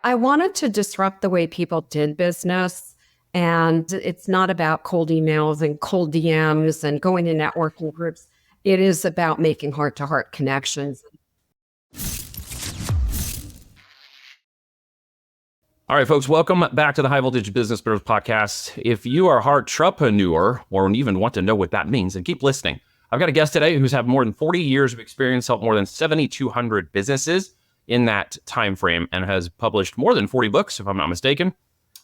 I wanted to disrupt the way people did business. And it's not about cold emails and cold DMs and going to networking groups. It is about making heart-to-heart connections. All right, folks, welcome back to the High Voltage Business Bros Podcast. If you are a heartrepreneur or even want to know what that means, then keep listening. I've got a guest today who's had more than 40 years of experience, helped more than 7,200 businesses in that time frame, and has published more than 40 books, if I'm not mistaken,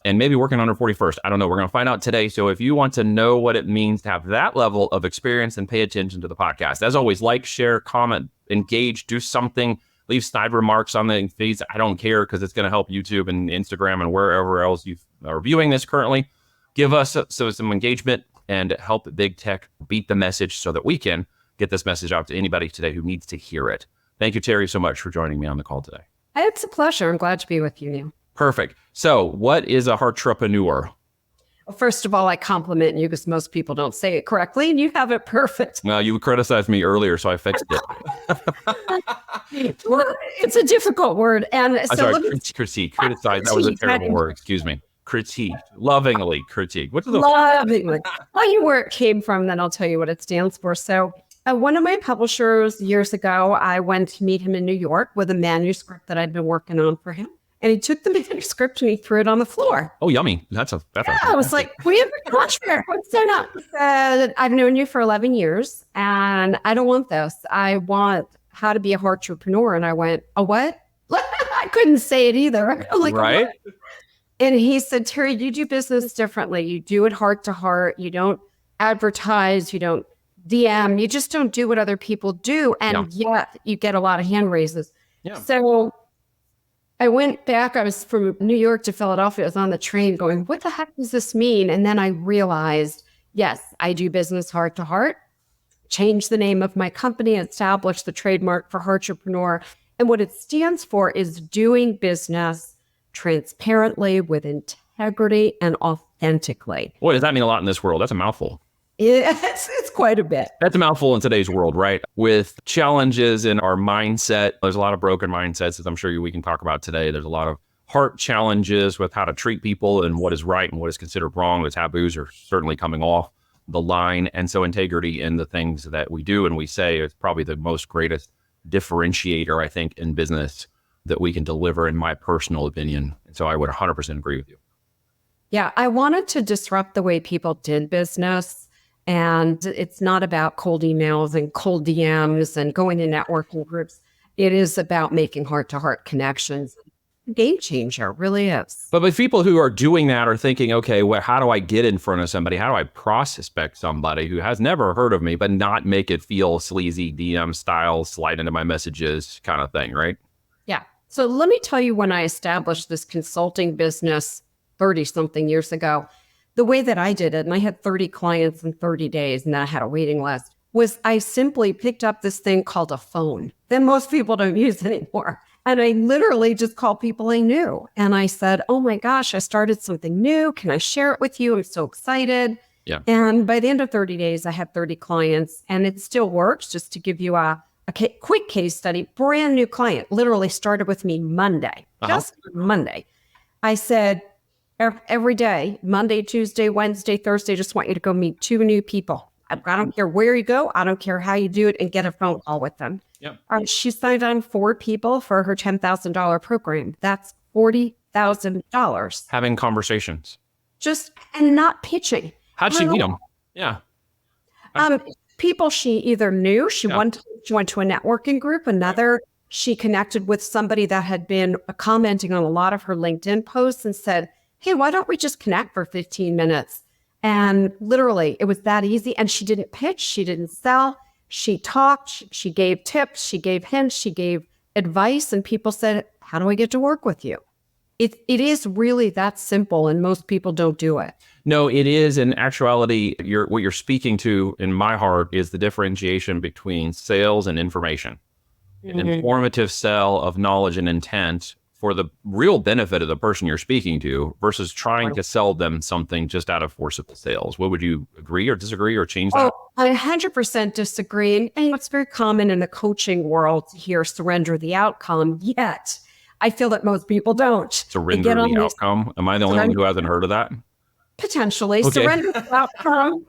and maybe working on her 41st. I don't know. We're going to find out today. So if you want to know what it means to have that level of experience, then pay attention to the podcast. As always, like, share, comment, engage, do something. Leave snide remarks on the feeds. I don't care, because it's going to help YouTube and Instagram and wherever else you are viewing this currently. Give us some engagement and help big tech beat the message so that we can get this message out to anybody today who needs to hear it. Thank you, Terry, so much for joining me on the call today. It's a pleasure. I'm glad to be with you, Neil. Perfect. So what is a heartrepreneur? Well, first of all, I compliment you because most people don't say it correctly, and you have it perfect. Well, you criticized me earlier, so I fixed it. Well, it's a difficult word. And so sorry, critique. Criticize. That was a terrible word. Excuse me. Critique. Lovingly critique. What does lovingly? I'll tell you where it came from, then I'll tell you what it stands for. So one of my publishers years ago, I went to meet him in New York with a manuscript that I'd been working on for him. And he took the manuscript and he threw it on the floor. Oh, yummy. I was like, we have a contract. What's that up? He said, I've known you for 11 years and I don't want this. I want how to be a heartrepreneur. And I went, a what? I couldn't say it either. I'm like, right. What? And he said, Terry, you do business differently. You do it heart to heart. You don't advertise. You don't DM. You just don't do what other people do. And yet you get a lot of hand raises. Yeah. So I went back. I was from New York to Philadelphia. I was on the train going, what the heck does this mean? And then I realized, yes, I do business heart to heart. Changed the name of my company, established the trademark for heartrepreneur. And what it stands for is doing business transparently, with integrity, and authentically. Boy, does that mean a lot in this world? That's a mouthful. It's quite a bit. That's a mouthful in today's world, right? With challenges in our mindset, there's a lot of broken mindsets, as I'm sure we can talk about today. There's a lot of heart challenges with how to treat people and what is right and what is considered wrong. The taboos are certainly coming off the line. And so integrity in the things that we do and we say is probably the most greatest differentiator, I think, in business that we can deliver, in my personal opinion. And so I would 100% agree with you. Yeah, I wanted to disrupt the way people did business. And it's not about cold emails and cold DMs and going to networking groups. It is about making heart-to-heart connections. Game changer, really is. But people who are doing that are thinking, okay, well, how do I get in front of somebody? How do I prospect somebody who has never heard of me, but not make it feel sleazy DM style, slide into my messages kind of thing, right? Yeah. So let me tell you, when I established this consulting business 30-something years ago, the way that I did it, and I had 30 clients in 30 days, and I had a waiting list, was I simply picked up this thing called a phone that most people don't use anymore. And I literally just called people I knew. And I said, oh my gosh, I started something new. Can I share it with you? I'm so excited. Yeah. And by the end of 30 days, I had 30 clients, and it still works. Just to give you a quick case study, brand new client, literally started with me Monday, just Monday. I said, every day, Monday, Tuesday, Wednesday, Thursday, just want you to go meet 2 new people. I don't care where you go. I don't care how you do it, and get a phone call with them. Yep. She signed on 4 people for her $10,000 program. That's $40,000. Having conversations. And not pitching. How'd she meet them? Yeah. People she either knew, she went to a networking group, she connected with somebody that had been commenting on a lot of her LinkedIn posts and said, hey, why don't we just connect for 15 minutes? And literally, it was that easy. And she didn't pitch. She didn't sell. She talked. She gave tips. She gave hints. She gave advice. And people said, how do I get to work with you? It is really that simple. And most people don't do it. No, it is. In actuality, what you're speaking to in my heart is the differentiation between sales and information. An informative sell of knowledge and intent for the real benefit of the person you're speaking to versus trying to sell them something just out of forcible sales. What would you agree or disagree or change that? Oh, I 100% disagree. And it's very common in the coaching world to hear surrender the outcome. Yet I feel that most people don't. Surrender the outcome. Am I the only one who hasn't heard of that? Potentially. Okay. Surrender the outcome.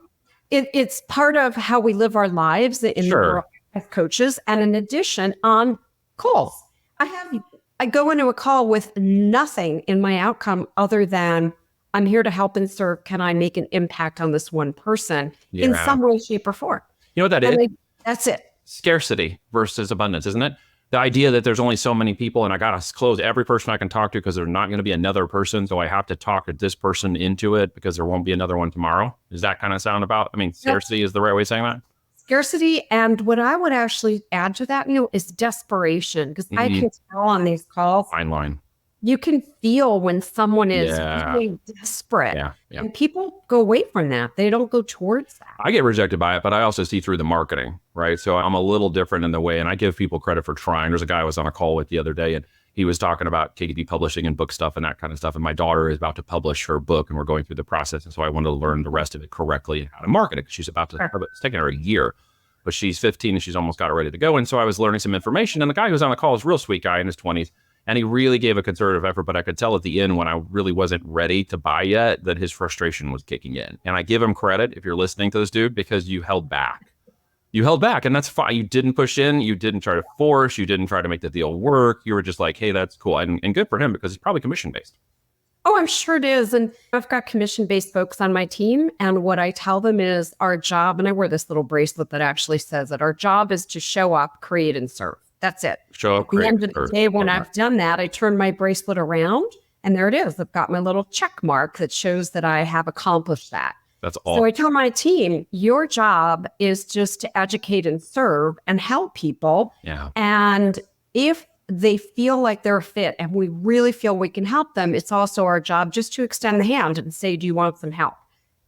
It's part of how we live our lives in the world as coaches. And in addition, on calls, I go into a call with nothing in my outcome other than I'm here to help and serve. Can I make an impact on this one person in some way, shape, or form? You know what that is? That's it. Scarcity versus abundance, isn't it? The idea that there's only so many people and I got to close every person I can talk to because there's not going to be another person. So I have to talk this person into it because there won't be another one tomorrow. Does that kind of sound about? I mean, scarcity is the right way of saying that? Scarcity. And what I would actually add to that, is desperation. Because I can tell on these calls. Fine line. You can feel when someone is really desperate. And people go away from that. They don't go towards that. I get rejected by it, but I also see through the marketing, right? So I'm a little different in the way, and I give people credit for trying. There's a guy I was on a call with the other day, and he was talking about KDP publishing and book stuff and that kind of stuff. And my daughter is about to publish her book, and we're going through the process. And so I wanted to learn the rest of it correctly and how to market it, because she's about to, it's taking her a year, but she's 15 and she's almost got it ready to go. And so I was learning some information, and the guy who was on the call is a real sweet guy in his 20s. And he really gave a concerted effort, but I could tell at the end when I really wasn't ready to buy yet that his frustration was kicking in. And I give him credit, if you're listening to this dude, because you held back. You held back, and that's fine. You didn't push in. You didn't try to force. You didn't try to make the deal work. You were just like, hey, that's cool. And good for him, because it's probably commission-based. Oh, I'm sure it is. And I've got commission-based folks on my team. And what I tell them is our job, and I wear this little bracelet that actually says it, our job is to show up, create, and serve. That's it. Show up, At the end of the day, when I've done that, I turn my bracelet around, and there it is. I've got my little check mark that shows that I have accomplished that. That's all. So I tell my team, your job is just to educate and serve and help people. Yeah. And if they feel like they're fit and we really feel we can help them, it's also our job just to extend the hand and say, do you want some help?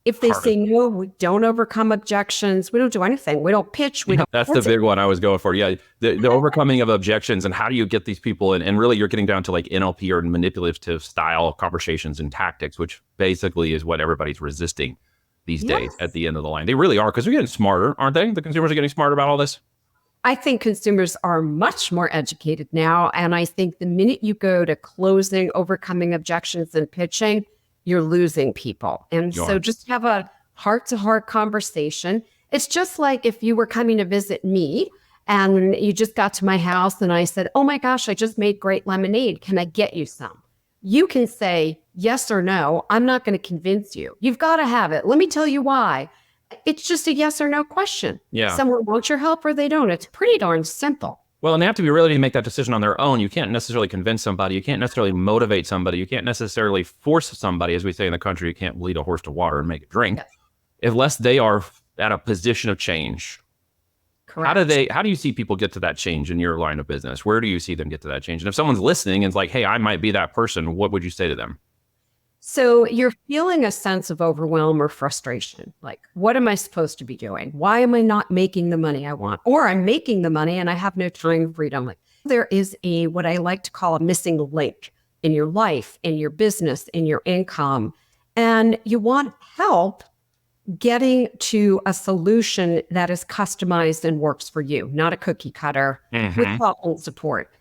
If they say no, we don't overcome objections. We don't do anything. We don't pitch. That's the big one I was going for. Yeah. The overcoming of objections, and how do you get these people in? And really you're getting down to like NLP or manipulative style conversations and tactics, which basically is what everybody's resisting these days at the end of the line. They really are, because they're getting smarter, aren't they? The consumers are getting smarter about all this. I think consumers are much more educated now. And I think the minute you go to closing, overcoming objections, and pitching, you're losing people. And so just have a heart-to-heart conversation. It's just like if you were coming to visit me and you just got to my house and I said, oh my gosh, I just made great lemonade. Can I get you some? You can say yes or no. I'm not going to convince you. You've got to have it. Let me tell you why. It's just a yes or no question. Yeah. Someone wants your help or they don't. It's pretty darn simple. Well, and they have to be ready to make that decision on their own. You can't necessarily convince somebody. You can't necessarily motivate somebody. You can't necessarily force somebody. As we say in the country, you can't lead a horse to water and make it drink. Yes. Unless they are at a position of change. Correct. How do you see people get to that change in your line of business? Where do you see them get to that change? And if someone's listening and it's like, hey, I might be that person, what would you say to them? So you're feeling a sense of overwhelm or frustration. Like, what am I supposed to be doing? Why am I not making the money I want? Or I'm making the money and I have no time freedom. Like, there is what I like to call a missing link in your life, in your business, in your income. And you want help getting to a solution that is customized and works for you, not a cookie cutter with help and support.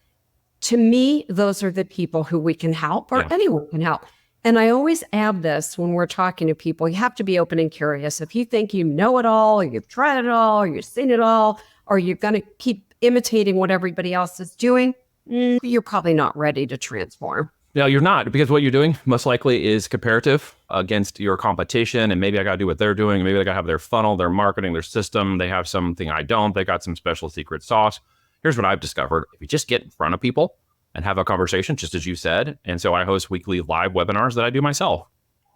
To me, those are the people who we can help, or anyone can help. And I always add this when we're talking to people, you have to be open and curious. If you think you know it all, or you've tried it all, or you've seen it all, or you're going to keep imitating what everybody else is doing, you're probably not ready to transform. No, you're not, because what you're doing most likely is comparative against your competition. And maybe I got to do what they're doing. Maybe they got to have their funnel, their marketing, their system. They have something I don't. They got some special secret sauce. Here's what I've discovered. If you just get in front of people and have a conversation, just as you said. And so I host weekly live webinars that I do myself,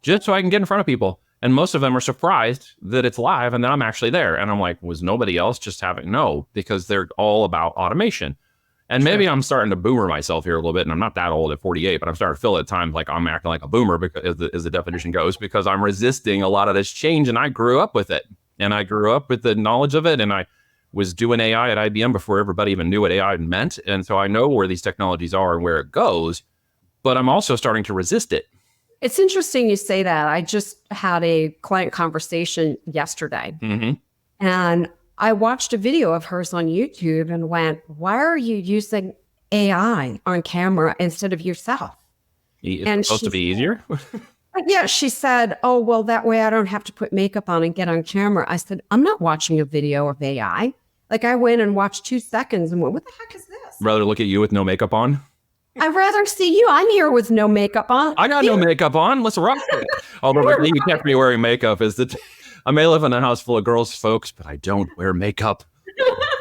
just so I can get in front of people. And most of them are surprised that it's live and that I'm actually there. And I'm like, was nobody else just having? No, because they're all about automation. And maybe I'm starting to boomer myself here a little bit. And I'm not that old at 48, but I'm starting to feel at times like I'm acting like a boomer, because as the definition goes, because I'm resisting a lot of this change. And I grew up with it. And I grew up with the knowledge of it. And I was doing AI at IBM before everybody even knew what AI meant. And so I know where these technologies are and where it goes, but I'm also starting to resist it. It's interesting you say that. I just had a client conversation yesterday, and I watched a video of hers on YouTube and went, why are you using AI on camera instead of yourself. It's And supposed to be easier. yeah, she said, oh, well, that way I don't have to put makeup on and get on camera. I said, I'm not watching a video of AI. Like I went and watched 2 seconds and went, what the heck is this? Rather look at you with no makeup on. I'd rather see you. I'm here with no makeup on. I got no makeup on. Let's rock it. Although the thing you kept me wearing makeup is that I may live in a house full of girls, folks, but I don't wear makeup.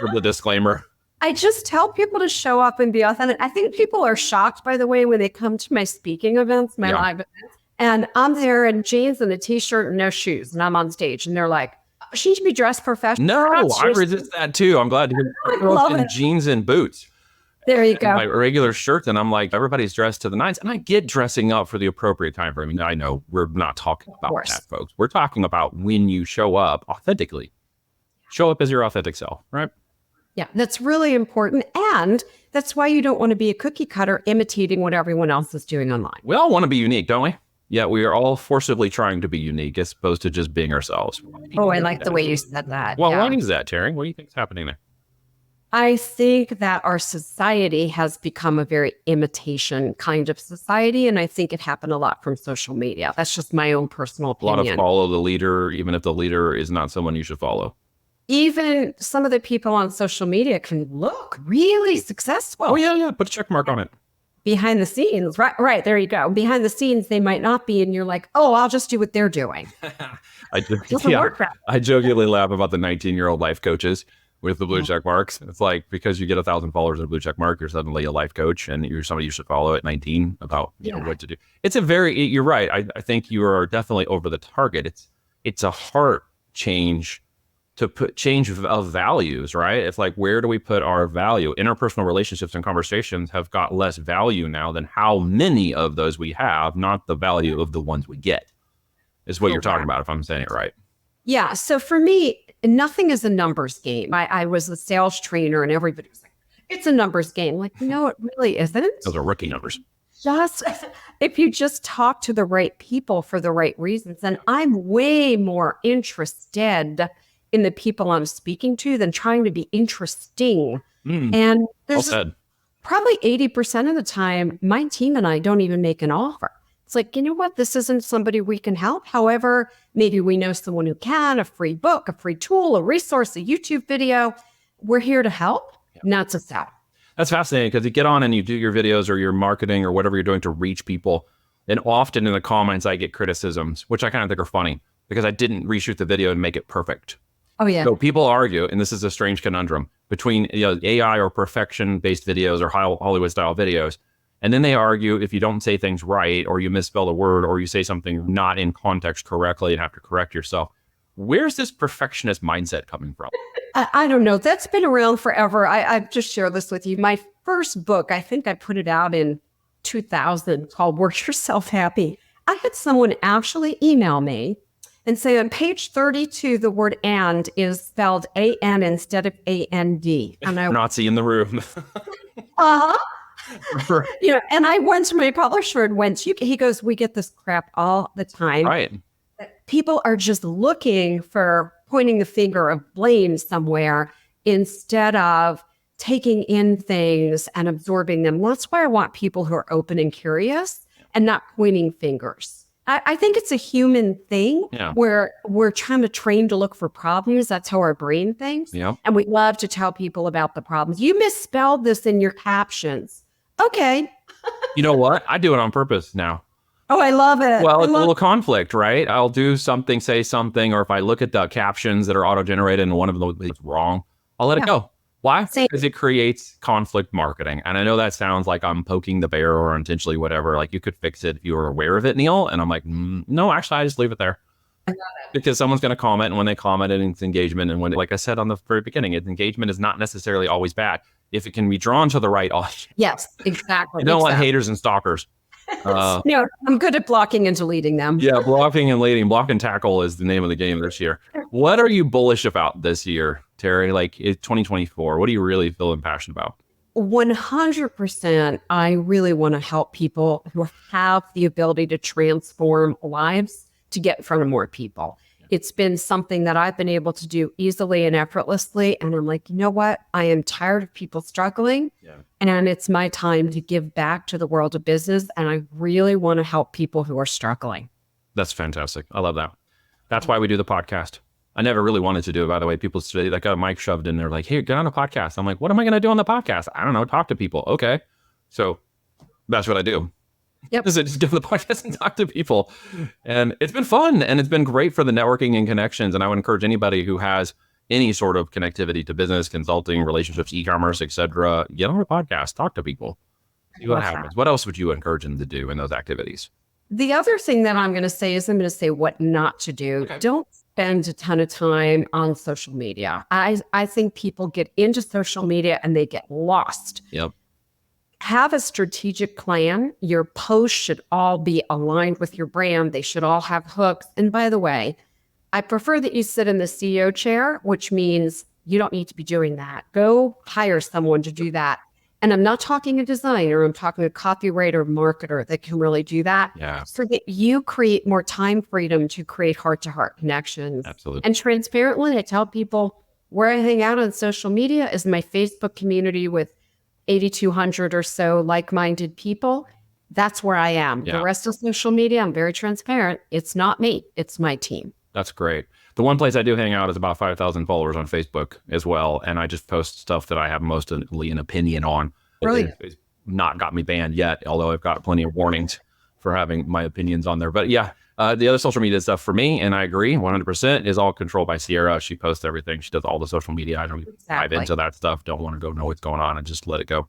For the disclaimer. I just tell people to show up and be authentic. I think people are shocked, by the way, when they come to my speaking events, my live events, and I'm there in jeans and a t-shirt and no shoes, and I'm on stage, and they're like, she should be dressed professionally. No, I resist that too. I'm glad to hear girls in jeans and boots. There you go. My regular shirt, and I'm like, everybody's dressed to the nines, and I get dressing up for the appropriate time frame. I know we're not talking about that, folks. We're talking about when you show up authentically. Show up as your authentic self, right? Yeah, that's really important. And that's why you don't want to be a cookie cutter imitating what everyone else is doing online. We all want to be unique, don't we? Yeah, we are all forcibly trying to be unique as opposed to just being ourselves. Oh, I like the way you said that. Well, why is that, Terry? What do you think is happening there? I think that our society has become a very imitation kind of society. And I think it happened a lot from social media. That's just my own personal opinion. A lot of follow the leader, even if the leader is not someone you should follow. Even some of the people on social media can look really successful. Oh, yeah. Put a check mark on it. Behind the scenes, right, there you go. Behind the scenes, they might not be, and you're like, oh, I'll just do what they're doing. I jokingly laugh about the 19-year-old life coaches with the blue check marks. It's like, because you get 1,000 followers and a blue check mark, you're suddenly a life coach, and you're somebody you should follow at 19 about you know what to do. It's you're right. I think you are definitely over the target. It's a heart change to put change of values, right? It's like, where do we put our value? Interpersonal relationships and conversations have got less value now than how many of those we have, not the value of the ones we get, is what you're talking about, if I'm saying it right. Yeah. So for me, nothing is a numbers game. I was a sales trainer and everybody was like, it's a numbers game. Like, no, it really isn't. Those are rookie numbers. Just if you just talk to the right people for the right reasons, and I'm way more interested in the people I'm speaking to than trying to be interesting. And there's probably 80% of the time, my team and I don't even make an offer. It's like, you know what? This isn't somebody we can help. However, maybe we know someone who can, a free book, a free tool, a resource, a YouTube video. We're here to help, not to sell. That's fascinating, because you get on and you do your videos or your marketing or whatever you're doing to reach people. And often in the comments, I get criticisms, which I kind of think are funny, because I didn't reshoot the video and make it perfect. Oh, yeah. So people argue, and this is a strange conundrum, between AI or perfection-based videos or Hollywood-style videos. And then they argue if you don't say things right, or you misspell a word, or you say something not in context correctly and have to correct yourself. Where's this perfectionist mindset coming from? I don't know. That's been around forever. I've just shared this with you. My first book, I think I put it out in 2000, called Work Yourself Happy. I had someone actually email me and say on page 32, the word "and" is spelled A-N instead of A-N-D. And I Nazi in the room. And I went to my publisher and he goes, we get this crap all the time. Right. People are just looking for pointing the finger of blame somewhere instead of taking in things and absorbing them. That's why I want people who are open and curious and not pointing fingers. I think it's a human thing where we're trying to train to look for problems. That's how our brain thinks. Yep. And we love to tell people about the problems. You misspelled this in your captions. Okay. You know what? I do it on purpose now. Oh, I love it. Well, it's a little conflict, right? I'll do something, say something, or if I look at the captions that are auto-generated and one of them is wrong, I'll let it go. Why? Because it creates conflict marketing. And I know that sounds like I'm poking the bear or intentionally whatever. Like, you could fix it if you were aware of it, Neil. And I'm like, no, actually, I just leave it there. Because someone's going to comment, and when they comment, it's engagement. And when, like I said on the very beginning, engagement is not necessarily always bad if it can be drawn to the right audience. Yes, exactly. You don't want haters and stalkers. No, I'm good at blocking and deleting them. Yeah, blocking and leading. Block and tackle is the name of the game this year. What are you bullish about this year, Terry? Like, it's 2024. What do you really feel passionate about? 100%. I really want to help people who have the ability to transform lives to get in front of more people. It's been something that I've been able to do easily and effortlessly. And I'm like, you know what? I am tired of people struggling. Yeah. And it's my time to give back to the world of business. And I really want to help people who are struggling. That's fantastic. I love that. That's why we do the podcast. I never really wanted to do it, by the way. People say, like, got a mic shoved in there, like, hey, get on a podcast. I'm like, what am I going to do on the podcast? I don't know. Talk to people. Okay. So that's what I do. Yep. Is just do the podcast and talk to people. And it's been fun, and it's been great for the networking and connections. And I would encourage anybody who has any sort of connectivity to business, consulting, relationships, e-commerce, etc., get on a podcast, talk to people, see what happens. What else would you encourage them to do in those activities? The other thing that I'm going to say is I'm going to say what not to do. Okay. Don't spend a ton of time on social media. I think people get into social media and they get lost. Yep. Have a strategic plan. Your posts should all be aligned with your brand. They should all have hooks. And by the way, I prefer that you sit in the CEO chair, which means you don't need to be doing that. Go hire someone to do that. And I'm not talking a designer. I'm talking a copywriter, marketer that can really do that. Yeah. So that you create more time freedom to create heart-to-heart connections. Absolutely. And transparently, I tell people where I hang out on social media is my Facebook community with 8,200 or so like-minded people. That's where I am. Yeah. The rest of social media, I'm very transparent. It's not me. It's my team. That's great. The one place I do hang out is about 5,000 followers on Facebook as well. And I just post stuff that I have mostly an opinion on. Brilliant. It's not got me banned yet, although I've got plenty of warnings for having my opinions on there. But yeah, the other social media stuff for me, and I agree 100%, is all controlled by Sierra. She posts everything. She does all the social media. I don't even dive into that stuff. Don't want to go know what's going on and just let it go.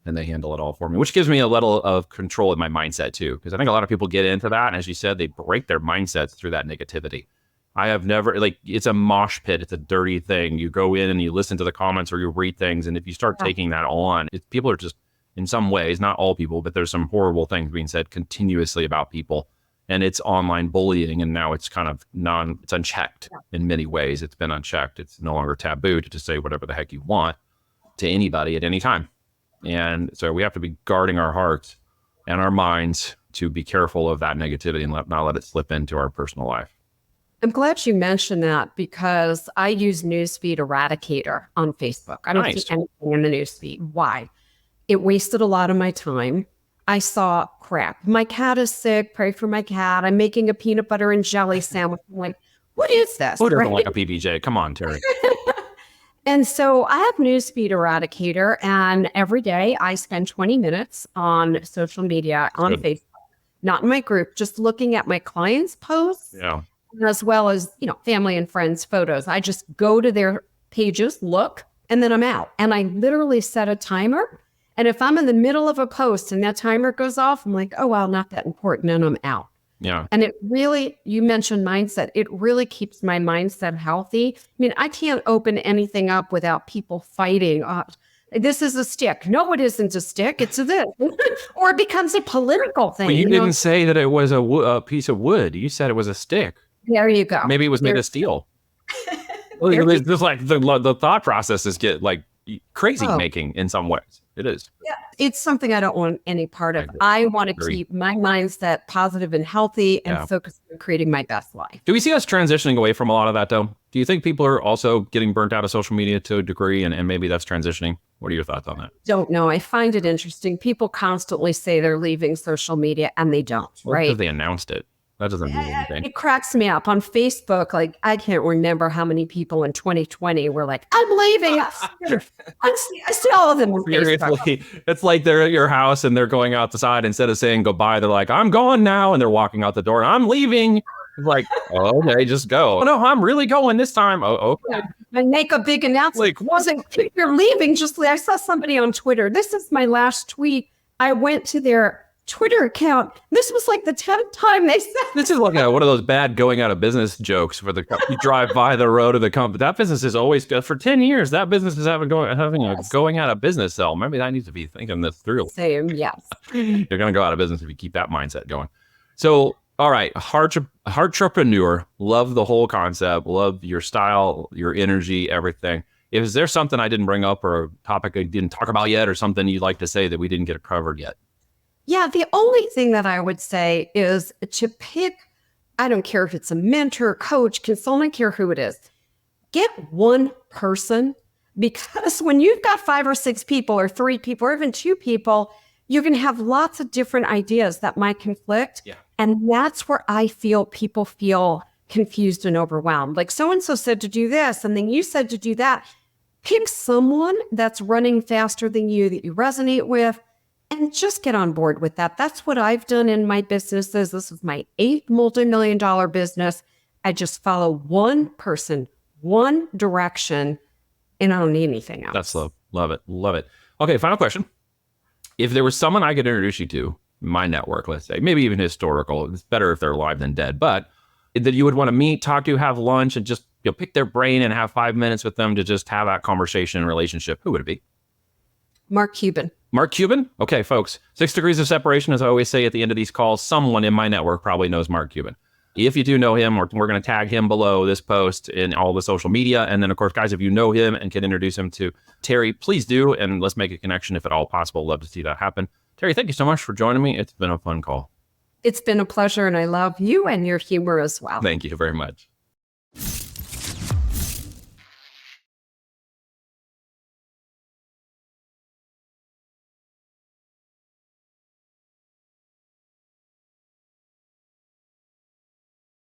And they handle it all for me, which gives me a level of control in my mindset too. Because I think a lot of people get into that. And as you said, they break their mindsets through that negativity. I have never, like, it's a mosh pit. It's a dirty thing. You go in and you listen to the comments or you read things. And if you start taking that on, people are just, in some ways, not all people, but there's some horrible things being said continuously about people. And it's online bullying. And now it's kind of it's unchecked in many ways. It's been unchecked. It's no longer taboo to just say whatever the heck you want to anybody at any time. And so we have to be guarding our hearts and our minds to be careful of that negativity and not let it slip into our personal life. I'm glad you mentioned that because I use Newsfeed Eradicator on Facebook. I don't see anything in the newsfeed. Why? It wasted a lot of my time. I saw crap. My cat is sick. Pray for my cat. I'm making a peanut butter and jelly sandwich. I'm like, what is this? Who doesn't like a PBJ? Come on, Terry. And so I have Newsfeed Eradicator, and every day I spend 20 minutes on social media, on Facebook, not in my group, just looking at my clients' posts. Yeah. As well as, family and friends photos. I just go to their pages, look, and then I'm out. And I literally set a timer. And if I'm in the middle of a post and that timer goes off, I'm like, oh, well, not that important. And I'm out. Yeah. And it really, you mentioned mindset. It really keeps my mindset healthy. I mean, I can't open anything up without people fighting. This is a stick. No, it isn't a stick. It's a this. Or it becomes a political thing. Well, you didn't say that it was a piece of wood. You said it was a stick. There you go. Maybe it was made of steel. It's just like the thought processes get like crazy making in some ways. It is. Yeah, it's something I don't want any part of. I want to keep my mindset positive and healthy and focus on creating my best life. Do we see us transitioning away from a lot of that though? Do you think people are also getting burnt out of social media to a degree and maybe that's transitioning? What are your thoughts on that? Don't know. I find it interesting. People constantly say they're leaving social media and they don't, right? Because they announced it. That doesn't mean anything. It cracks me up. On Facebook, like, I can't remember how many people in 2020 were like, I'm leaving. I see all of them on Seriously, it's like they're at your house and they're going out the side. Instead of saying goodbye, they're like, I'm gone now. And they're walking out the door. I'm leaving. It's like, oh, okay, just go. Oh, no, I'm really going this time. Oh, okay. Yeah. And make a big announcement. Like, you're leaving. I saw somebody on Twitter. This is my last tweet. I went to their Twitter account. This was like the 10th time they said this is like one of those bad going out of business jokes for the you drive by the road of the company. That business is always good for 10 years. That business is having a going out of business cell. Maybe I need to be thinking this through. Same, yes. You're going to go out of business if you keep that mindset going. So, all right, heartrepreneur. Love the whole concept. Love your style, your energy, everything. Is there something I didn't bring up or a topic I didn't talk about yet or something you'd like to say that we didn't get covered yet? Yeah, the only thing that I would say is to pick I don't care if it's a mentor, coach, consultant, I don't care who it is. Get one person, because when you've got 5 or 6 people or 3 people or even 2 people, you're going to have lots of different ideas that might conflict. Yeah. And that's where I feel people feel confused and overwhelmed. Like so-and-so said to do this, and then you said to do that. Pick someone that's running faster than you that you resonate with and just get on board with that. That's what I've done in my businesses. This is my 8th multi-million-dollar business. I just follow one person, one direction, and I don't need anything else. That's love. Love it. Love it. Okay, final question. If there was someone I could introduce you to, my network, let's say, maybe even historical, it's better if they're alive than dead, but that you would want to meet, talk to, have lunch, and just pick their brain and have 5 minutes with them to just have that conversation and relationship, who would it be? Mark Cuban. Mark Cuban? Okay, folks, 6 degrees of separation, as I always say at the end of these calls, someone in my network probably knows Mark Cuban. If you do know him, we're going to tag him below this post in all the social media. And then, of course, guys, if you know him and can introduce him to Terry, please do. And let's make a connection if at all possible. Love to see that happen. Terry, thank you so much for joining me. It's been a fun call. It's been a pleasure, and I love you and your humor as well. Thank you very much.